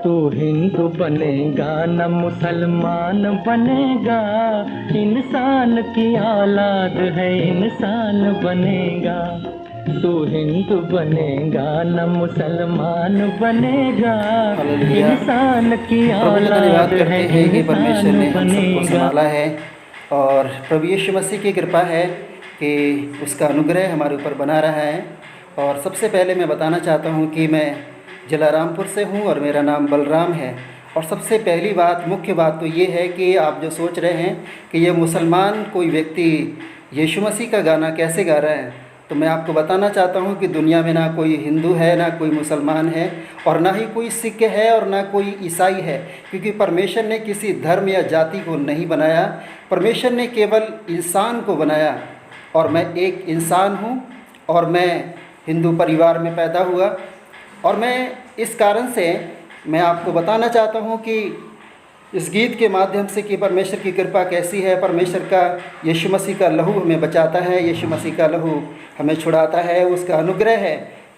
तू हिंदू बनेगा न मुसलमान बनेगा, इंसान की औलाद है इंसान बनेगा। तू हिंदू बनेगा न मुसलमान बनेगा, हालेलुया। इंसान की प्रभु का औलाद धन्यवाद करते है हैं कि परमेश्वर इंसान ने हम सबको बनेगा। संभाला है और प्रभु यीशु मसीह की कृपा है कि उसका अनुग्रह हमारे ऊपर बना रहा है। और सबसे पहले मैं बताना चाहता हूँ कि मैं जिला रामपुर से हूँ और मेरा नाम बलराम है। और सबसे पहली बात, मुख्य बात तो ये है कि आप जो सोच रहे हैं कि ये मुसलमान कोई व्यक्ति यीशु मसीह का गाना कैसे गा रहा है, तो मैं आपको बताना चाहता हूँ कि दुनिया में ना कोई हिंदू है, ना कोई मुसलमान है, और ना ही कोई सिख है और ना कोई ईसाई है। क्योंकि परमेश्वर ने किसी धर्म या जाति को नहीं बनाया, परमेश्वर ने केवल इंसान को बनाया। और मैं एक इंसान हूँ और मैं हिंदू परिवार में पैदा हुआ। और मैं इस कारण से मैं आपको बताना चाहता हूँ कि इस गीत के माध्यम से कि परमेश्वर की कृपा कैसी है। परमेश्वर का यीशु मसीह का लहू हमें बचाता है, यीशु मसीह का लहू हमें छुड़ाता है। उसका अनुग्रह है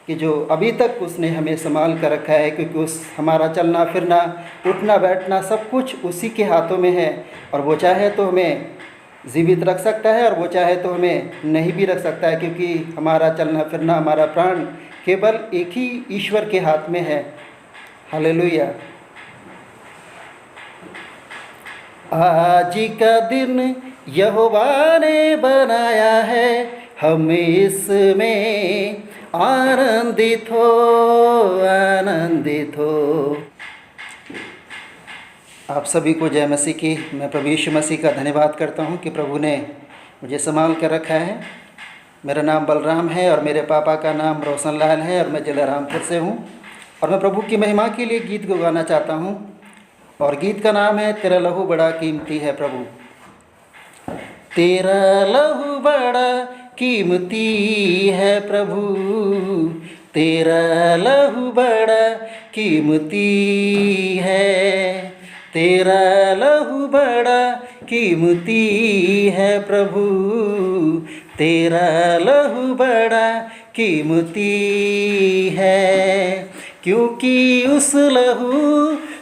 कि जो अभी तक उसने हमें संभाल कर रखा है, क्योंकि उस हमारा चलना फिरना, उठना बैठना सब कुछ उसी के हाथों में है। और वो चाहे तो हमें जीवित रख सकता है और वो चाहे तो हमें नहीं भी रख सकता है, क्योंकि हमारा चलना फिरना, हमारा प्राण केवल एक ही ईश्वर के हाथ में है। हालेलुया। आज का दिन यहोवा ने बनाया है, हम इसमें आनंदित हो, आनंदित हो। आप सभी को जय मसीह की। मैं प्रभु यीशु मसीह का धन्यवाद करता हूं कि प्रभु ने मुझे संभाल कर रखा है। मेरा नाम बलराम है और मेरे पापा का नाम रोशन लाल है और मैं जिला रामपुर से हूं। और मैं प्रभु की महिमा के लिए गीत को गाना चाहता हूं, और गीत का नाम है तेरा लहू बड़ा कीमती है प्रभु। तेरा लहू बड़ा कीमती है प्रभु, तेरा लहू बड़ा कीमती है, तेरा लहू बड़ा कीमती है प्रभु, तेरा लहू बड़ा कीमती है। क्योंकि उस लहू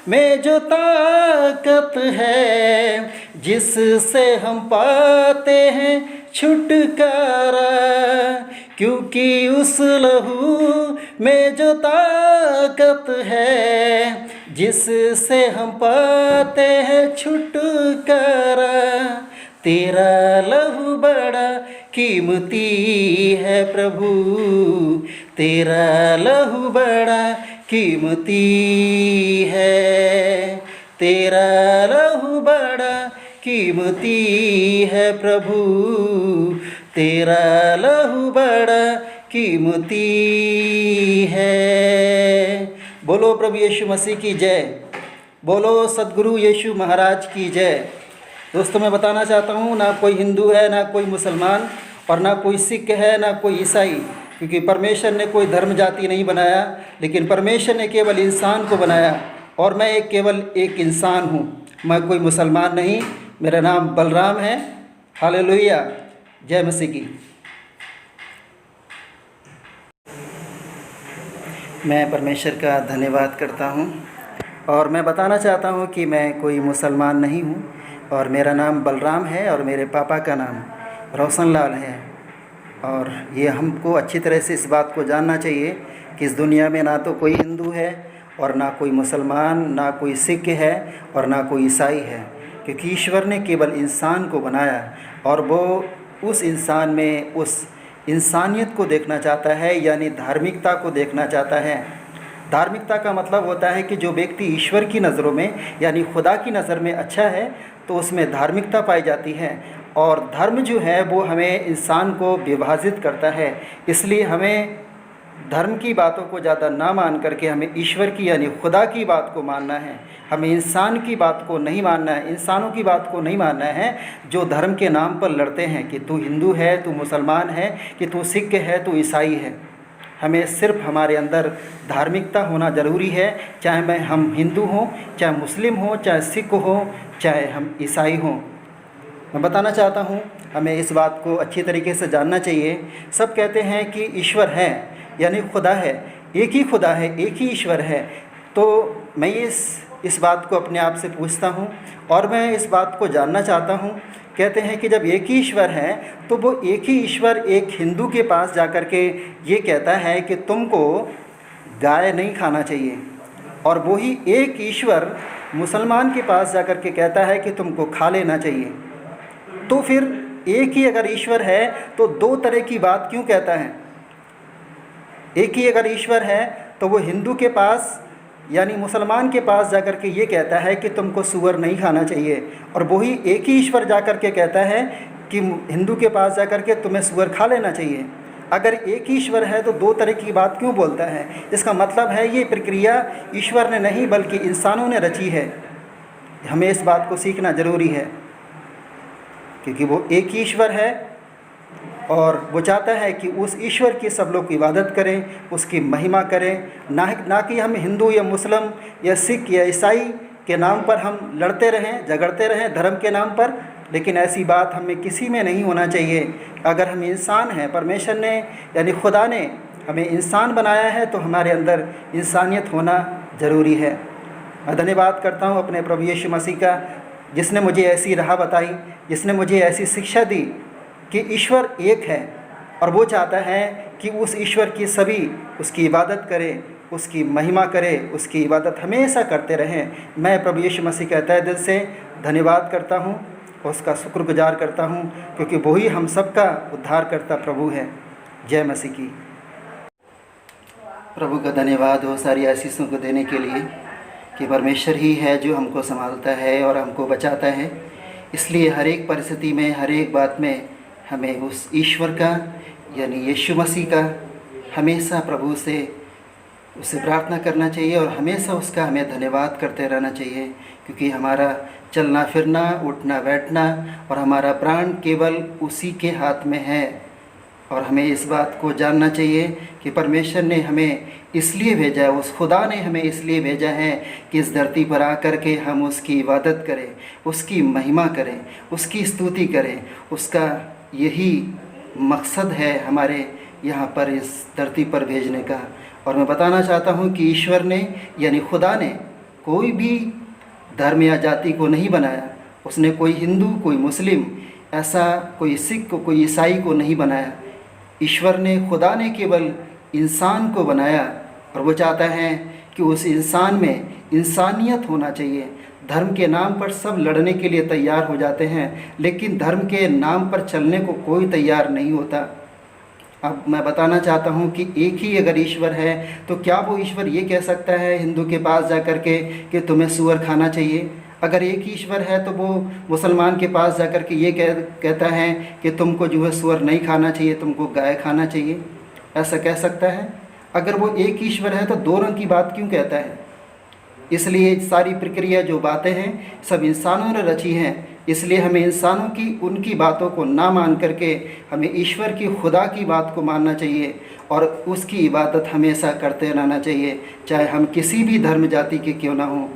में जो ताकत है, जिससे हम पाते हैं छुटकारा, क्योंकि उस लहू में जो ताकत है, जिससे हम पाते हैं छुटकारा। तेरा लहू बड़ा कीमती है प्रभु, तेरा लहू बड़ा कीमती है, तेरा लहू बड़ा कीमती है प्रभु, तेरा लहू बड़ा कीमती है। बोलो प्रभु यीशु मसीह की जय, बोलो सद्गुरु यीशु महाराज की जय। दोस्तों, मैं बताना चाहता हूँ, ना कोई हिंदू है, ना कोई मुसलमान, और ना कोई सिख है, ना कोई ईसाई। क्योंकि परमेश्वर ने कोई धर्म जाति नहीं बनाया, लेकिन परमेश्वर ने केवल इंसान को बनाया। और मैं केवल एक इंसान हूँ, मैं कोई मुसलमान नहीं। मेरा नाम बलराम है। हालेलुया, जय मसीह की। मैं परमेश्वर का धन्यवाद करता हूँ और मैं बताना चाहता हूँ कि मैं कोई मुसलमान नहीं हूँ और मेरा नाम बलराम है और मेरे पापा का नाम रोशन लाल है। और ये हमको अच्छी तरह से इस बात को जानना चाहिए कि इस दुनिया में ना तो कोई हिंदू है और ना कोई मुसलमान, ना कोई सिख है और ना कोई ईसाई है, क्योंकि ईश्वर ने केवल इंसान को बनाया और वो उस इंसान में उस इंसानियत को देखना चाहता है, यानी धार्मिकता को देखना चाहता है। धार्मिकता का मतलब होता है कि जो व्यक्ति ईश्वर की नज़रों में यानी खुदा की नज़र में अच्छा है तो उसमें धार्मिकता पाई जाती है। और धर्म जो है वो हमें इंसान को विभाजित करता है। इसलिए हमें धर्म की बातों को ज़्यादा ना मान करके हमें ईश्वर की यानी खुदा की बात को मानना है। हमें इंसान की बात को नहीं मानना है, इंसानों की बात को नहीं मानना है जो धर्म के नाम पर लड़ते हैं कि तू हिंदू है, तू मुसलमान है, कि तू सिख है, तू ईसाई है। हमें सिर्फ हमारे अंदर धार्मिकता होना ज़रूरी है, चाहे हम हिंदू हों, चाहे मुस्लिम हों, चाहे सिख हों, चाहे हम ईसाई हों। मैं बताना चाहता हूँ, हमें इस बात को अच्छी तरीके से जानना चाहिए। सब कहते हैं कि ईश्वर है यानी खुदा है, एक ही खुदा है, एक ही ईश्वर है, तो मैं इस बात को अपने आप से पूछता हूँ और मैं इस बात को जानना चाहता हूँ। कहते हैं कि जब एक ही ईश्वर है तो वो एक ही ईश्वर एक हिंदू के पास जाकर के ये कहता है कि तुमको गाय नहीं खाना चाहिए, और वही एक ईश्वर मुसलमान के पास जाकर के कहता है कि तुमको खा लेना चाहिए। तो फिर एक ही अगर ईश्वर है तो दो तरह की बात क्यों कहता है? एक ही अगर ईश्वर है तो वो हिंदू के पास यानी मुसलमान के पास जाकर के ये कहता है कि तुमको सूअर नहीं खाना चाहिए, और वही एक ही ईश्वर जाकर के कहता है कि हिंदू के पास जाकर के तुम्हें सूअर खा लेना चाहिए। अगर एक ही ईश्वर है तो दो तरह की बात क्यों बोलता है? इसका मतलब है ये प्रक्रिया ईश्वर ने नहीं बल्कि इंसानों ने रची है। हमें इस बात को सीखना ज़रूरी है, क्योंकि वो एक ही ईश्वर है और वो चाहता है कि उस ईश्वर की सब लोग इबादत करें, उसकी महिमा करें, ना कि हम हिंदू या मुस्लिम या सिख या ईसाई के नाम पर हम लड़ते रहें, झगड़ते रहें धर्म के नाम पर। लेकिन ऐसी बात हमें किसी में नहीं होना चाहिए। अगर हम इंसान हैं, परमेश्वर ने यानी खुदा ने हमें इंसान बनाया है, तो हमारे अंदर इंसानियत होना ज़रूरी है। मैं धन्यवाद करता हूँ अपने प्रभु यीशु मसीह का, जिसने मुझे ऐसी राह बताई, जिसने मुझे ऐसी शिक्षा दी कि ईश्वर एक है और वो चाहता है कि उस ईश्वर की सभी उसकी इबादत करें, उसकी महिमा करें, उसकी इबादत हमेशा करते रहें। मैं प्रभु यीशु मसीह का तहे दिल से धन्यवाद करता हूँ, उसका शुक्रगुजार करता हूँ, क्योंकि वही हम सबका उद्धार करता प्रभु है। जय मसीह की। प्रभु का धन्यवाद हो सारी आशीषों को देने के लिए कि परमेश्वर ही है जो हमको संभालता है और हमको बचाता है। इसलिए हर एक परिस्थिति में, हर एक बात में हमें उस ईश्वर का यानी यीशु मसीह का हमेशा प्रभु से उससे प्रार्थना करना चाहिए और हमेशा उसका हमें धन्यवाद करते रहना चाहिए, क्योंकि हमारा चलना फिरना, उठना बैठना और हमारा प्राण केवल उसी के हाथ में है। और हमें इस बात को जानना चाहिए कि परमेश्वर ने हमें इसलिए भेजा है, उस खुदा ने हमें इसलिए भेजा है कि इस धरती पर आकर के हम उसकी इबादत करें, उसकी महिमा करें, उसकी स्तुति करें। उसका यही मकसद है हमारे यहाँ पर इस धरती पर भेजने का। और मैं बताना चाहता हूँ कि ईश्वर ने यानी खुदा ने कोई भी धर्म या जाति को नहीं बनाया। उसने कोई हिंदू, कोई मुस्लिम, ऐसा कोई सिख को, कोई ईसाई को नहीं बनाया। ईश्वर ने, खुदा ने केवल इंसान को बनाया और वो चाहता है कि उस इंसान में इंसानियत होना चाहिए। धर्म के नाम पर सब लड़ने के लिए तैयार हो जाते हैं, लेकिन धर्म के नाम पर चलने को कोई तैयार नहीं होता। अब मैं बताना चाहता हूँ कि एक ही अगर ईश्वर है तो क्या वो ईश्वर ये कह सकता है हिंदू के पास जाकर के कि तुम्हें सूअर खाना चाहिए? अगर एक ही ईश्वर है तो वो मुसलमान के पास जाकर के ये कहता है कि तुमको जो है सूअर नहीं खाना चाहिए, तुमको गाय खाना चाहिए? ऐसा कह सकता है? अगर वो एक ईश्वर है तो दो रंग की बात क्यों कहता है? इसलिए सारी प्रक्रिया जो बातें हैं सब इंसानों ने रची हैं। इसलिए हमें इंसानों की उनकी बातों को ना मान करके हमें ईश्वर की, खुदा की बात को मानना चाहिए और उसकी इबादत हमेशा करते रहना चाहिए, चाहे हम किसी भी धर्म जाति के क्यों ना हों।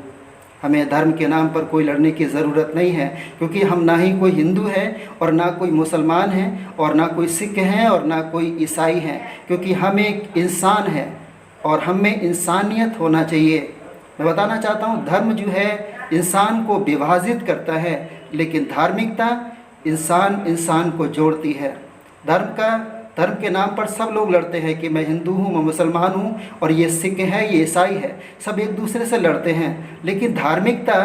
हमें धर्म के नाम पर कोई लड़ने की ज़रूरत नहीं है, क्योंकि हम ना ही कोई हिंदू है और ना कोई मुसलमान है और ना कोई सिख हैं और ना कोई ईसाई हैं, क्योंकि हम एक इंसान हैं और हम में इंसानियत होना चाहिए। मैं बताना चाहता हूँ धर्म जो है इंसान को विभाजित करता है, लेकिन धार्मिकता इंसान को जोड़ती है। धर्म के नाम पर सब लोग लड़ते हैं कि मैं हिंदू हूँ, मैं मुसलमान हूँ और ये सिख है, ये ईसाई है, सब एक दूसरे से लड़ते हैं। लेकिन धार्मिकता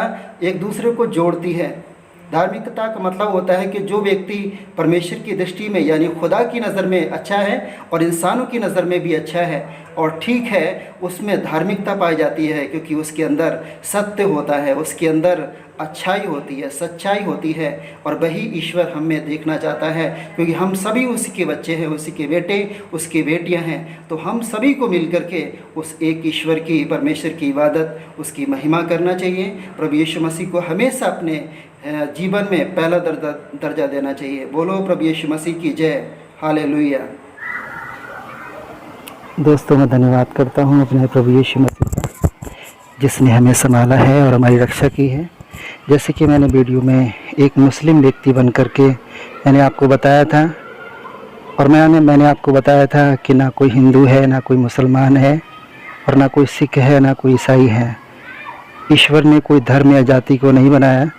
एक दूसरे को जोड़ती है। धार्मिकता का मतलब होता है कि जो व्यक्ति परमेश्वर की दृष्टि में यानी खुदा की नज़र में अच्छा है और इंसानों की नज़र में भी अच्छा है और ठीक है, उसमें धार्मिकता पाई जाती है, क्योंकि उसके अंदर सत्य होता है, उसके अंदर अच्छाई होती है, सच्चाई होती है। और वही ईश्वर हम में देखना चाहता है, क्योंकि हम सभी उसी के बच्चे हैं, उसी के बेटे, उसकी बेटियां हैं। तो हम सभी को मिल करके उस एक ईश्वर की, परमेश्वर की इबादत, उसकी महिमा करना चाहिए। प्रभु यीशु मसीह को हमेशा अपने जीवन में पहला दर्जा देना चाहिए। बोलो प्रभु यीशु मसीह की जय। हालेलुया। दोस्तों, मैं धन्यवाद करता हूँ अपने प्रभु यीशु मसीह का, जिसने हमें संभाला है और हमारी रक्षा की है। जैसे कि मैंने वीडियो में एक मुस्लिम व्यक्ति बन करके मैंने आपको बताया था, और मैंने आपको बताया था कि ना कोई हिंदू है, ना कोई मुसलमान है, और ना कोई सिख है ना कोई ईसाई है। ईश्वर ने कोई धर्म या जाति को नहीं बनाया,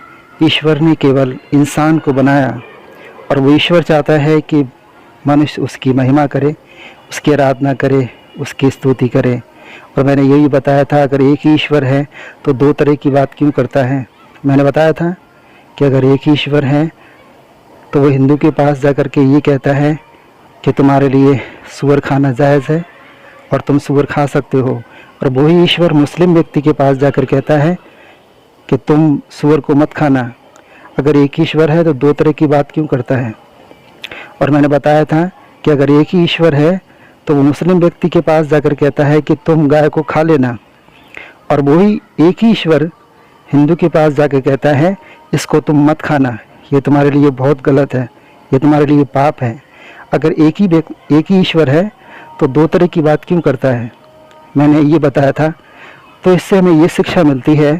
ईश्वर ने केवल इंसान को बनाया। और वो ईश्वर चाहता है कि मनुष्य उसकी महिमा करे, उसकी आराधना करे, उसकी स्तुति करे। और मैंने यही बताया था, अगर एक ही ईश्वर है तो दो तरह की बात क्यों करता है। मैंने बताया था कि अगर एक ही ईश्वर है तो वो हिंदू के पास जाकर के ये कहता है कि तुम्हारे लिए सूअर खाना जायज़ है और तुम सूअर खा सकते हो, और वही ईश्वर मुस्लिम व्यक्ति के पास जाकर कहता है कि तुम सूअर को मत खाना। अगर एक ईश्वर है तो दो तरह की बात क्यों करता है। और मैंने बताया था कि अगर एक ही ईश्वर है तो वो मुस्लिम व्यक्ति के पास जाकर कहता है कि तुम गाय को खा लेना, और वही एक ही ईश्वर हिंदू के पास जाकर कहता है इसको तुम मत खाना, ये तुम्हारे लिए बहुत गलत है, ये तुम्हारे लिए पाप है। अगर एक ही ईश्वर है तो दो तरह की बात क्यों करता है, मैंने ये बताया था। तो इससे हमें ये शिक्षा मिलती है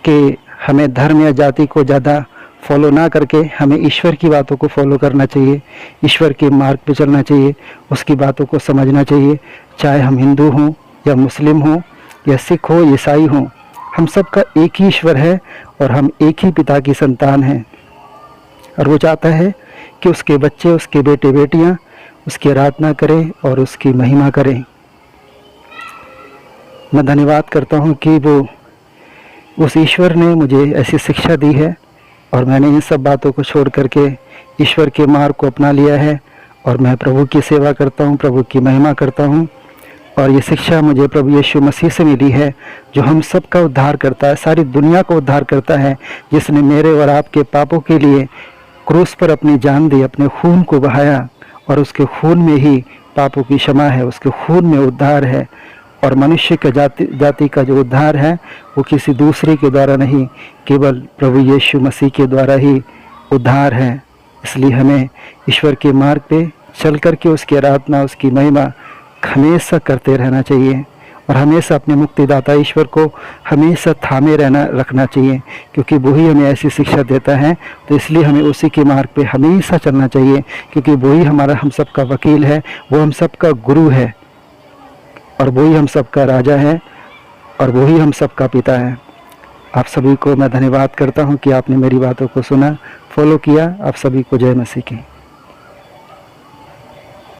कि हमें धर्म या जाति को ज़्यादा फॉलो ना करके हमें ईश्वर की बातों को फॉलो करना चाहिए, ईश्वर के मार्ग पे चलना चाहिए, उसकी बातों को समझना चाहिए। चाहे हम हिंदू हों या मुस्लिम हों या सिख हो, ईसाई हों, हम सब का एक ही ईश्वर है और हम एक ही पिता की संतान हैं। और वो चाहता है कि उसके बच्चे, उसके बेटे बेटियाँ उसकी आराधना करें और उसकी महिमा करें। मैं धन्यवाद करता हूँ कि वो उस ईश्वर ने मुझे ऐसी शिक्षा दी है और मैंने इन सब बातों को छोड़ करके ईश्वर के मार्ग को अपना लिया है और मैं प्रभु की सेवा करता हूँ, प्रभु की महिमा करता हूँ। और ये शिक्षा मुझे प्रभु यीशु मसीह से मिली है, जो हम सब का उद्धार करता है, सारी दुनिया को उद्धार करता है, जिसने मेरे और आपके पापों के लिए क्रूस पर अपनी जान दी, अपने खून को बहाया, और उसके खून में ही पापों की क्षमा है, उसके खून में उद्धार है। और मनुष्य के जाति का जो उद्धार है वो किसी दूसरे के द्वारा नहीं, केवल प्रभु यीशु मसीह के द्वारा ही उद्धार है। इसलिए हमें ईश्वर के मार्ग पे चल करके उसकी आराधना, उसकी महिमा हमेशा करते रहना चाहिए और हमेशा अपने मुक्तिदाता ईश्वर को हमेशा थामे रखना चाहिए, क्योंकि वही हमें ऐसी शिक्षा देता है। तो इसलिए हमें उसी के मार्ग पे हमेशा चलना चाहिए, क्योंकि वही हमारा हम सब का वकील है, वो हम सब का गुरु है और वही हम सब का राजा है और वही हम सब का पिता है। आप सभी को मैं धन्यवाद करता हूँ कि आपने मेरी बातों को सुना, फॉलो किया। आप सभी को जय मसीह की।